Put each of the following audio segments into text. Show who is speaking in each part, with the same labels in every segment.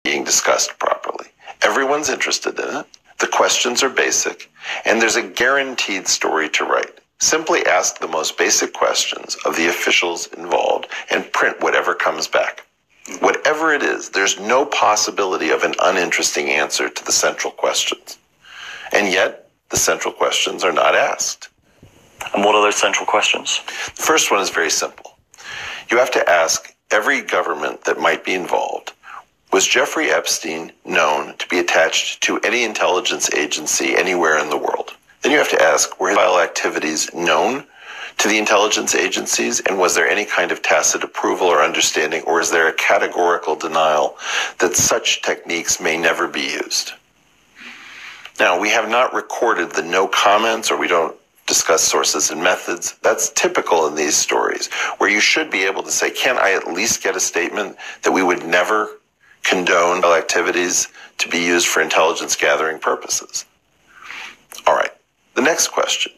Speaker 1: being discussed properly. Everyone's interested in it. The questions are basic, and there's a guaranteed story to write. Simply ask the most basic questions of the officials involved and print whatever comes back. Whatever it is, there's no possibility of an uninteresting answer to the central questions. And yet, the central questions are not asked.
Speaker 2: And what are those central questions?
Speaker 1: The first one is very simple. You have to ask every government that might be involved, was Jeffrey Epstein known to be attached to any intelligence agency anywhere in the world? Then you have to ask, were his vile activities known to the intelligence agencies, and was there any kind of tacit approval or understanding, or is there a categorical denial that such techniques may never be used? Now, we have not recorded the no comments, or we don't discuss sources and methods. That's typical in these stories, where you should be able to say, can I at least get a statement that we would never condone activities to be used for intelligence gathering purposes? All right. The next question.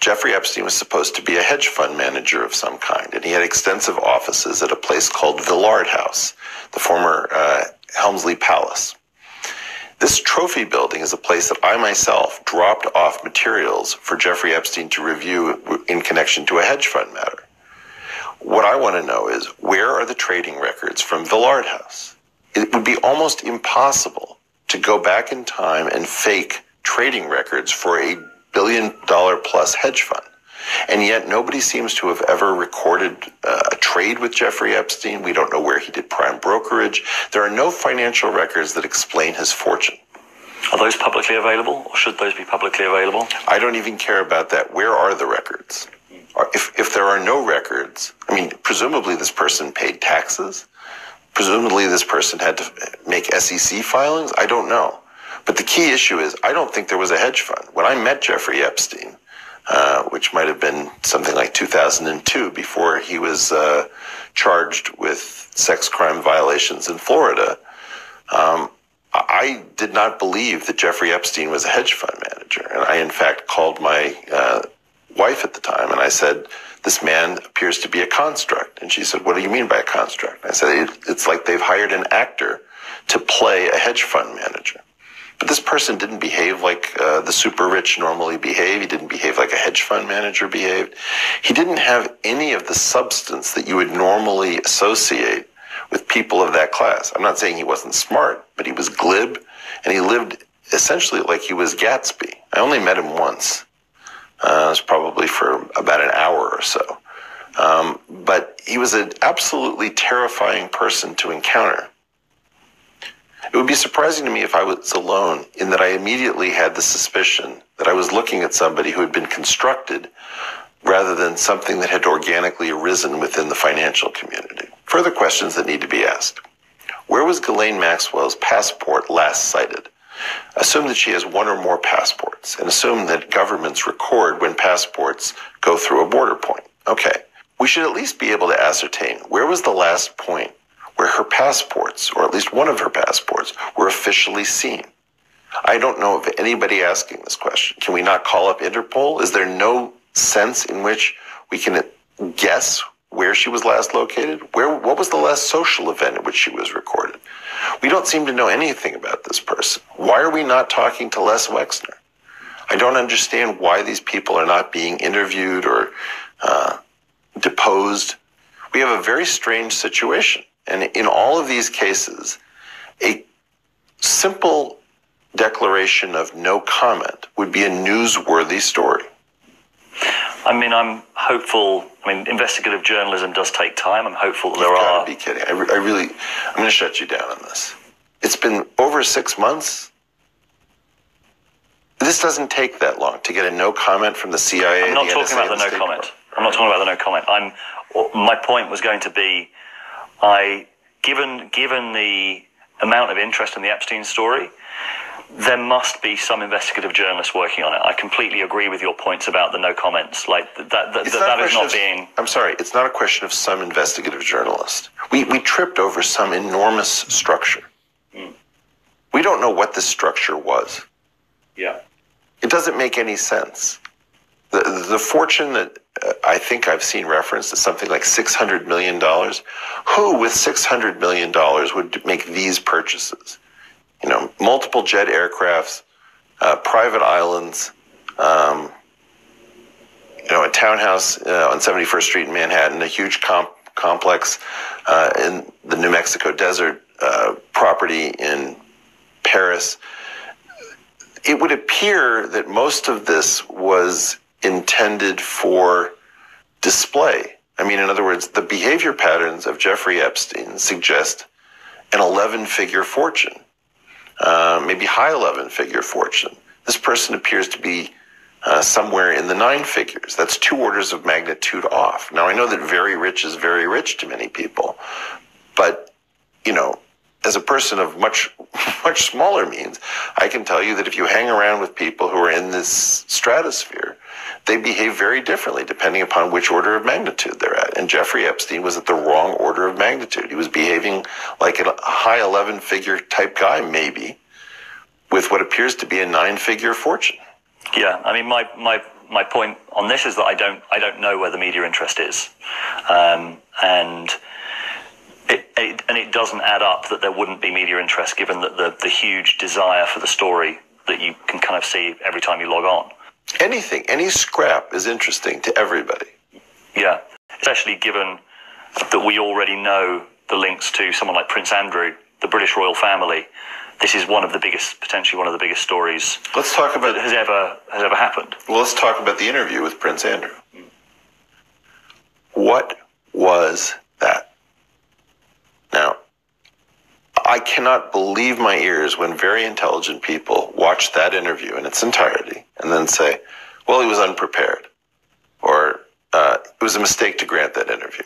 Speaker 1: Jeffrey Epstein was supposed to be a hedge fund manager of some kind, and he had extensive offices at a place called Villard House, the former Helmsley Palace. This trophy building is a place that I myself dropped off materials for Jeffrey Epstein to review in connection to a hedge fund matter. What I want to know is, where are the trading records from Villard House? It would be almost impossible to go back in time and fake trading records for a billion-dollar-plus hedge fund. And yet nobody seems to have ever recorded a trade with Jeffrey Epstein. We don't know where he did prime brokerage. There are no financial records that explain his fortune.
Speaker 2: Are those publicly available, or should those be publicly available?
Speaker 1: I don't even care about that. Where are the records? If there are no records, I mean, presumably this person paid taxes. Presumably this person had to make SEC filings. I don't know. But the key issue is, I don't think there was a hedge fund. When I met Jeffrey Epstein, which might have been something like 2002, before he was charged with sex crime violations in Florida, I did not believe that Jeffrey Epstein was a hedge fund manager. And I, in fact, called my wife at the time, and I said, this man appears to be a construct. And she said, what do you mean by a construct? I said, it's like they've hired an actor to play a hedge fund manager. But this person didn't behave like the super rich normally behave. He didn't behave like a hedge fund manager behaved. He didn't have any of the substance that you would normally associate with people of that class. I'm not saying he wasn't smart, but he was glib, and he lived essentially like he was Gatsby. I only met him once. It was probably for about an hour or so. But he was an absolutely terrifying person to encounter. It would be surprising to me if I was alone, in that I immediately had the suspicion that I was looking at somebody who had been constructed rather than something that had organically arisen within the financial community. Further questions that need to be asked. Where was Ghislaine Maxwell's passport last cited? Assume that she has one or more passports, and assume that governments record when passports go through a border point. Okay, we should at least be able to ascertain, where was the last point where her passports, or at least one of her passports, were officially seen? I don't know of anybody asking this question. Can we not call up Interpol? Is there no sense in which we can guess where she was last located? What was the last social event at which she was recorded? We don't seem to know anything about this person. Why are we not talking to Les Wexner? I don't understand why these people are not being interviewed or deposed. We have a very strange situation. And in all of these cases, a simple declaration of no comment would be a newsworthy story.
Speaker 2: I mean, I'm hopeful. I mean, investigative journalism does take time. I'm hopeful that there are...
Speaker 1: You've got to be kidding. I'm going to shut you down on this. It's been over 6 months. This doesn't take that long to get a no comment from the CIA.
Speaker 2: I'm not talking about the no comment. I'm not talking about the no comment. My point was going to be, given the amount of interest in the Epstein story, there must be some investigative journalists working on it. I completely agree with your points about the no comments. Like that is not being...
Speaker 1: I'm sorry, it's not a question of some investigative journalist. We tripped over some enormous structure. We don't know what this structure was.
Speaker 2: Yeah.
Speaker 1: It doesn't make any sense. The fortune that I think I've seen reference to something like $600 million. Who with $600 million would make these purchases? You know, multiple jet aircrafts, private islands, you know, a townhouse on 71st Street in Manhattan, a huge complex in the New Mexico desert, property in Paris. It would appear that most of this was intended for display. I mean, in other words, the behavior patterns of Jeffrey Epstein suggest an 11-figure fortune, maybe high 11-figure fortune. This person appears to be somewhere in the 9 figures. That's 2 orders of magnitude off. Now, I know that very rich is very rich to many people, but, you know, as a person of much smaller means, I can tell you that if you hang around with people who are in this stratosphere, they behave very differently depending upon which order of magnitude they're at. And Jeffrey Epstein was at the wrong order of magnitude. He was behaving like a high 11-figure type guy, maybe, with what appears to be a 9-figure fortune.
Speaker 2: Yeah, I mean, my point on this is that I don't know where the media interest is, and it doesn't add up that there wouldn't be media interest given that the huge desire for the story that you can kind of see every time you log on.
Speaker 1: Any scrap is interesting to everybody.
Speaker 2: Yeah, especially given that we already know the links to someone like Prince Andrew, the British royal family. This is potentially one of the biggest stories.
Speaker 1: Let's talk about
Speaker 2: that has ever happened.
Speaker 1: Well, let's talk about the interview with Prince Andrew. What was that? Now, I cannot believe my ears when very intelligent people watch that interview in its entirety and then say, well, he was unprepared, or it was a mistake to grant that interview.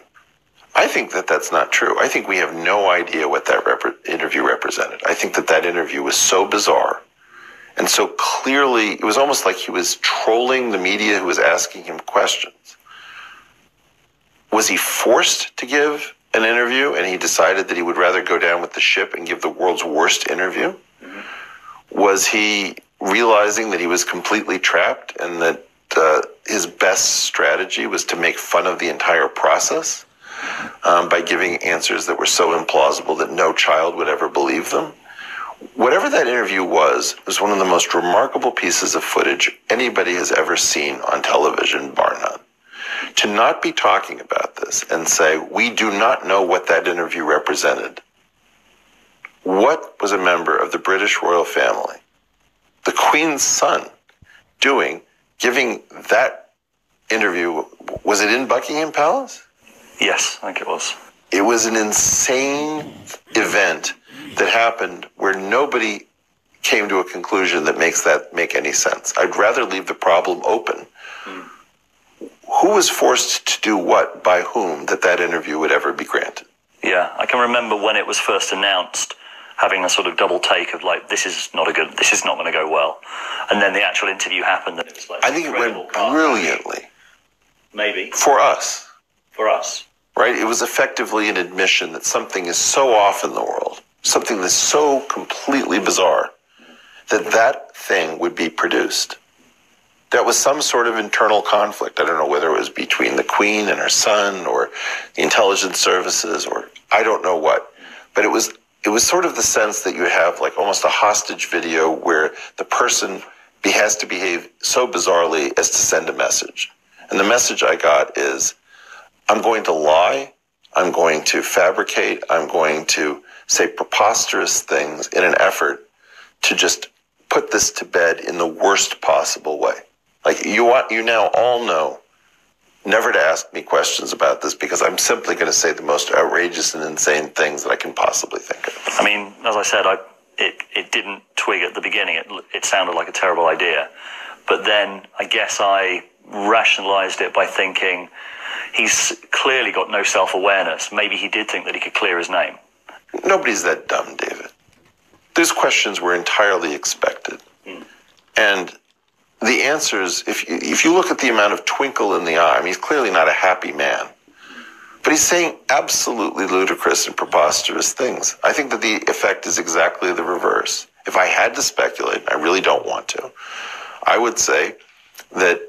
Speaker 1: I think that that's not true. I think we have no idea what that interview represented. I think that interview was so bizarre and so clearly, it was almost like he was trolling the media who was asking him questions. Was he forced to give an interview and he decided that he would rather go down with the ship and give the world's worst interview? Mm-hmm. Was he realizing that he was completely trapped and that his best strategy was to make fun of the entire process? By giving answers that were so implausible that no child would ever believe them. Whatever that interview was one of the most remarkable pieces of footage anybody has ever seen on television, bar none. To not be talking about this and say, we do not know what that interview represented. What was a member of the British royal family, the Queen's son, giving that interview? Was it in Buckingham Palace?
Speaker 2: Yes, I think it was.
Speaker 1: It was an insane event that happened where nobody came to a conclusion that makes that make any sense. I'd rather leave the problem open. Who was forced to do what by whom that interview would ever be granted?
Speaker 2: Yeah, I can remember when it was first announced, having a sort of double take of like, this is not going to go well. And then the actual interview happened and it was like,
Speaker 1: I think it went brilliantly.
Speaker 2: Maybe.
Speaker 1: For us. Right? It was effectively an admission that something is so off in the world, something that's so completely bizarre, that thing would be produced. That was some sort of internal conflict. I don't know whether it was between the Queen and her son or the intelligence services or I don't know what. But it was sort of the sense that you have like almost a hostage video where the person has to behave so bizarrely as to send a message. And the message I got is, I'm going to lie, I'm going to fabricate, I'm going to say preposterous things in an effort to just put this to bed in the worst possible way. Like you now all know never to ask me questions about this because I'm simply going to say the most outrageous and insane things that I can possibly think of.
Speaker 2: I mean, as I said, it didn't twig at the beginning. It sounded like a terrible idea. But then I guess I rationalized it by thinking, he's clearly got no self-awareness. Maybe he did think that he could clear his name.
Speaker 1: Nobody's that dumb, David. Those questions were entirely expected. And the answers, if you look at the amount of twinkle in the eye, I mean, he's clearly not a happy man. But he's saying absolutely ludicrous and preposterous things. I think that the effect is exactly the reverse. If I had to speculate, I really don't want to, I would say that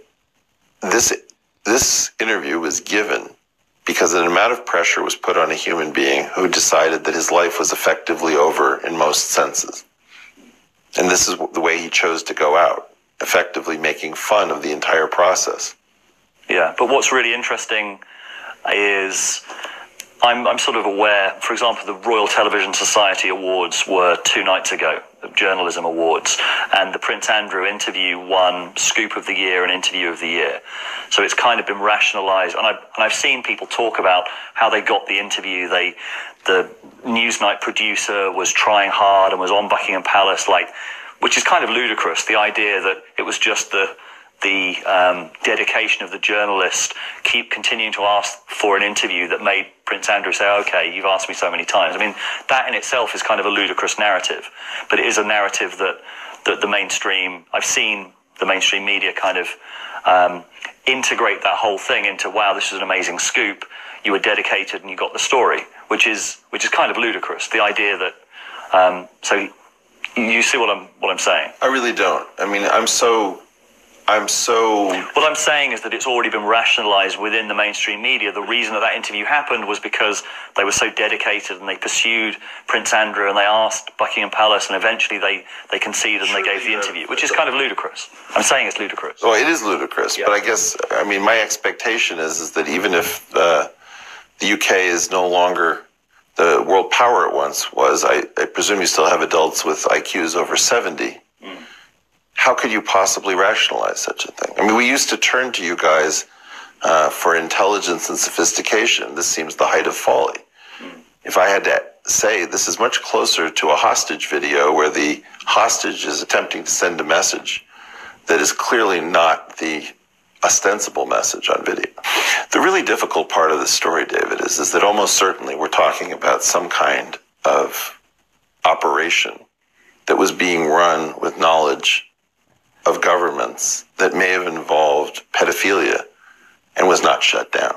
Speaker 1: this this interview was given because an amount of pressure was put on a human being who decided that his life was effectively over in most senses. And this is the way he chose to go out, effectively making fun of the entire process.
Speaker 2: Yeah, but what's really interesting is I'm sort of aware, for example, the Royal Television Society Awards were 2 nights ago, the Journalism Awards, and the Prince Andrew interview won Scoop of the Year and Interview of the Year. So it's kind of been rationalised, and I've seen people talk about how they got the interview. The Newsnight producer was trying hard and was on Buckingham Palace, which is kind of ludicrous, the idea that it was just the dedication of the journalist continuing to ask for an interview that made Prince Andrew say, okay, you've asked me so many times. I mean, that in itself is kind of a ludicrous narrative, but it is a narrative that the mainstream, I've seen the mainstream media kind of integrate that whole thing into, wow, this is an amazing scoop, you were dedicated and you got the story, which is kind of ludicrous. The idea that, so you see what I'm saying?
Speaker 1: I really don't. I mean, I'm so...
Speaker 2: What I'm saying is that it's already been rationalised within the mainstream media. The reason that interview happened was because they were so dedicated and they pursued Prince Andrew and they asked Buckingham Palace, and eventually they conceded and they gave the interview, which is kind of ludicrous. I'm saying it's ludicrous.
Speaker 1: Well, it is ludicrous, yeah. But I guess, I mean, my expectation is that even if the UK is no longer the world power it once was, I presume you still have adults with IQs over 70. How could you possibly rationalize such a thing? I mean, we used to turn to you guys for intelligence and sophistication. This seems the height of folly. If I had to say, this is much closer to a hostage video where the hostage is attempting to send a message that is clearly not the ostensible message on video. The really difficult part of the story, David, is that almost certainly we're talking about some kind of operation that was being run with knowledge of governments that may have involved pedophilia and was not shut down.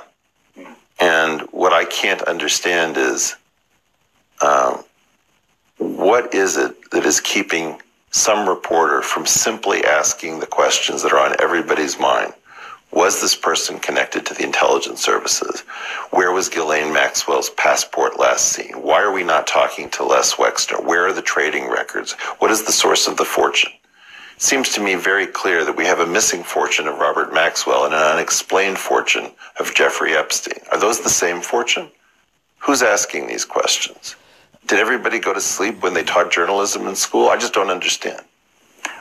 Speaker 1: And what I can't understand is what is it that is keeping some reporter from simply asking the questions that are on everybody's mind? Was this person connected to the intelligence services? Where was Ghislaine Maxwell's passport last seen? Why are we not talking to Les Wexner? Where are the trading records? What is the source of the fortune? It seems to me very clear that we have a missing fortune of Robert Maxwell and an unexplained fortune of Jeffrey Epstein. Are those the same fortune? Who's asking these questions? Did everybody go to sleep when they taught journalism in school? I just don't understand.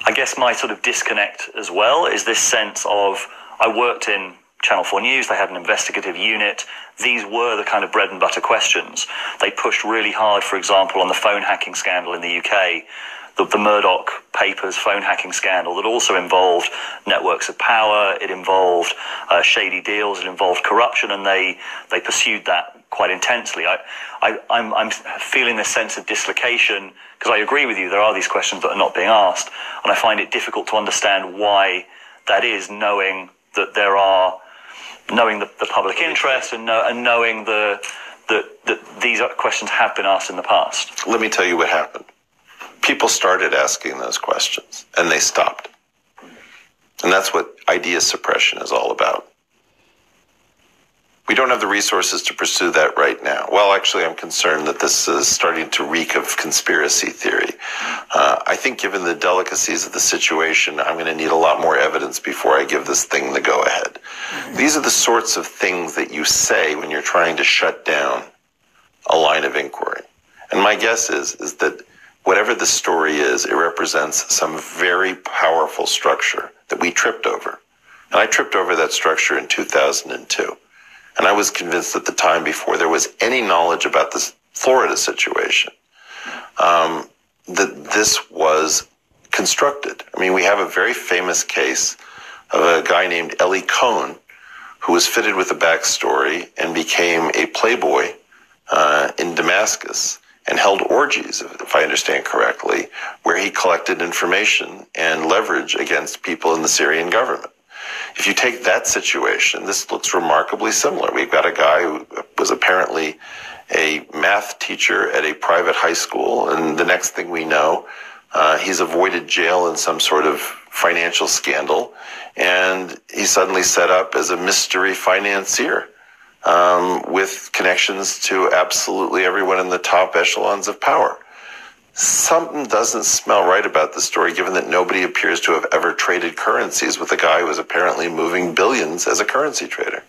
Speaker 2: I guess my sort of disconnect as well is this sense of, I worked in Channel 4 News, they had an investigative unit. These were the kind of bread and butter questions. They pushed really hard, for example, on the phone hacking scandal in the UK, the Murdoch Papers phone hacking scandal that also involved networks of power, it involved shady deals, it involved corruption, and they pursued that quite intensely. I'm feeling this sense of dislocation because I agree with you, there are these questions that are not being asked, and I find it difficult to understand why that is, knowing that the public interest and knowing that these questions have been asked in the past.
Speaker 1: Let me tell you what happened. People started asking those questions, and they stopped. And that's what idea suppression is all about. We don't have the resources to pursue that right now. Well, actually, I'm concerned that this is starting to reek of conspiracy theory. I think given the delicacies of the situation, I'm going to need a lot more evidence before I give this thing the go-ahead. These are the sorts of things that you say when you're trying to shut down a line of inquiry. And my guess is that whatever the story is, it represents some very powerful structure that we tripped over. And I tripped over that structure in 2002. And I was convinced at the time, before there was any knowledge about this Florida situation, that this was constructed. I mean, we have a very famous case of a guy named Eli Cohen, who was fitted with a backstory and became a playboy in Damascus, and held orgies, if I understand correctly, where he collected information and leverage against people in the Syrian government. If you take that situation, this looks remarkably similar. We've got a guy who was apparently a math teacher at a private high school, and the next thing we know, He's avoided jail in some sort of financial scandal, and he's suddenly set up as a mystery financier with connections to absolutely everyone in the top echelons of power. Something doesn't smell right about the story, given that nobody appears to have ever traded currencies with a guy who was apparently moving billions as a currency trader.